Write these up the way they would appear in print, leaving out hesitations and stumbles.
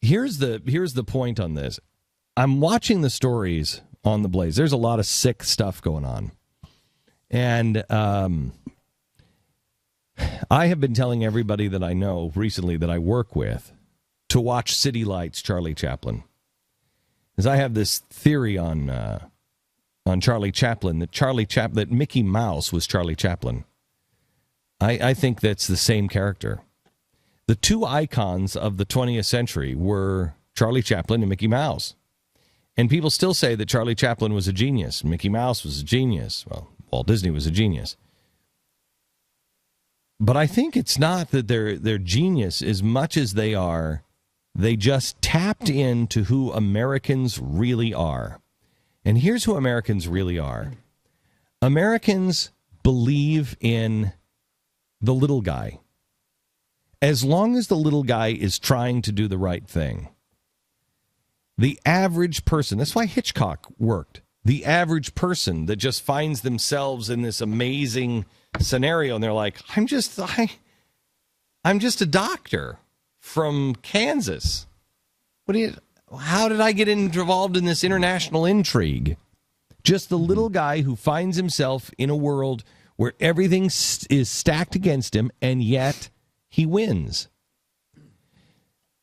here's the point on this. I'm watching the stories on The Blaze. There's a lot of sick stuff going on. And I have been telling everybody that I know recently that I work with to watch City Lights, Charlie Chaplin. Because I have this theory on Charlie Chaplin, that Mickey Mouse was Charlie Chaplin. I think that's the same character. The two icons of the 20th century were Charlie Chaplin and Mickey Mouse. And people still say that Charlie Chaplin was a genius. Mickey Mouse was a genius. Well, Walt Disney was a genius. But I think it's not that they're genius as much as they just tapped into who Americans really are. And here's who Americans really are. Americans believe in the little guy. As long as the little guy is trying to do the right thing. The average person, that's why Hitchcock worked. The average person that just finds themselves in this amazing scenario and they're like, I'm just a doctor from Kansas. How did I get involved in this international intrigue? Just the little guy who finds himself in a world where everything is stacked against him and yet he wins.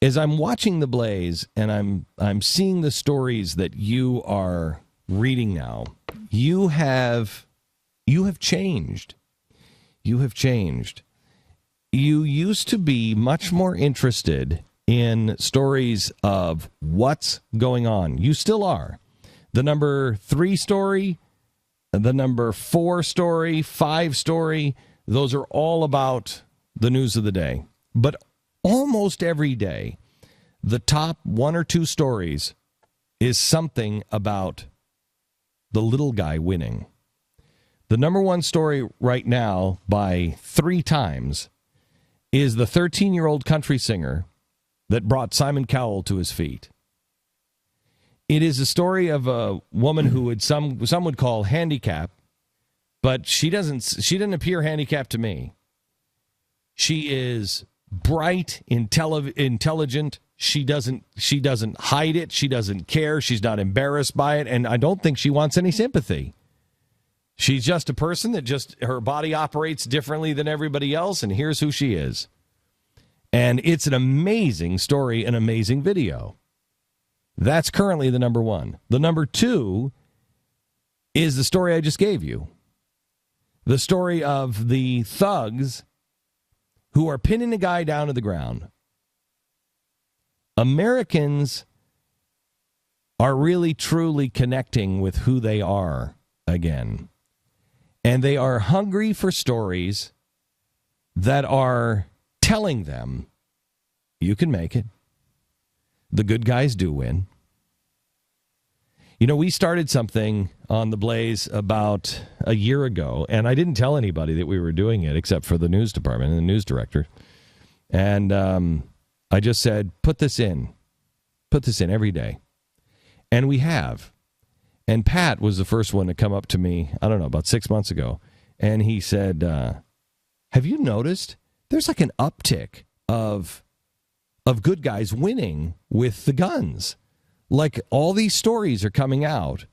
As I'm watching The Blaze and I'm seeing the stories that you are reading now, you have changed. You have changed. You used to be much more interested in stories of what's going on. You still are. The number 3 story, the number 4 story, 5 story, those are all about the news of the day. But almost every day, the top 1 or 2 stories is something about the little guy winning. The number 1 story right now by 3 times is the 13-year-old country singer that brought Simon Cowell to his feet. It is a story of a woman who some would call handicapped, but she didn't appear handicapped to me. She is bright, intelligent. She doesn't hide it. She doesn't care. She's not embarrassed by it, and I don't think she wants any sympathy. She's just a person that her body operates differently than everybody else, and here's who she is. And it's an amazing story, an amazing video. That's currently the number 1. The number 2 is the story I just gave you. The story of the thugs who are pinning a guy down to the ground. Americans are really, truly connecting with who they are again. And they are hungry for stories that are telling them, you can make it. The good guys do win. You know, we started something on The Blaze about a year ago, and I didn't tell anybody that we were doing it except for the news department and the news director. And I just said, put this in every day. And we have. And Pat was the first one to come up to me, I don't know, about 6 months ago. And he said, have you noticed there's like an uptick of good guys winning with the guns? Like all these stories are coming out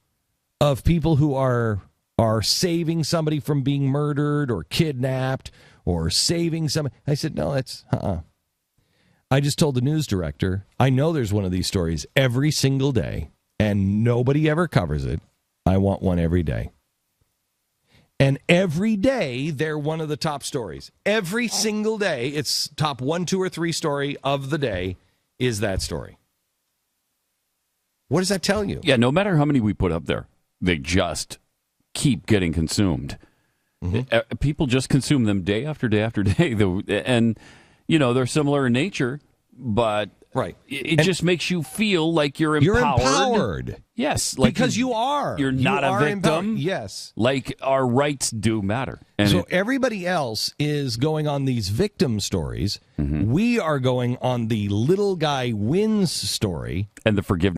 of people who are saving somebody from being murdered or kidnapped or saving somebody. I said, no, that's I just told the news director, I know there's one of these stories every single day, and nobody ever covers it. I want one every day. And every day, they're one of the top stories. Every single day, it's top 1, 2, or 3 story of the day is that story. What does that tell you? Yeah, no matter how many we put up there, they just keep getting consumed. Mm-hmm. People just consume them day after day after day. And, you know, they're similar in nature, but right. It just makes you feel like you're empowered. You're empowered. Yes. Like because you are. You're not a victim. Empowered. Yes. Like our rights do matter. And so everybody else is going on these victim stories. Mm-hmm. We are going on the little guy wins story. And the forgiveness.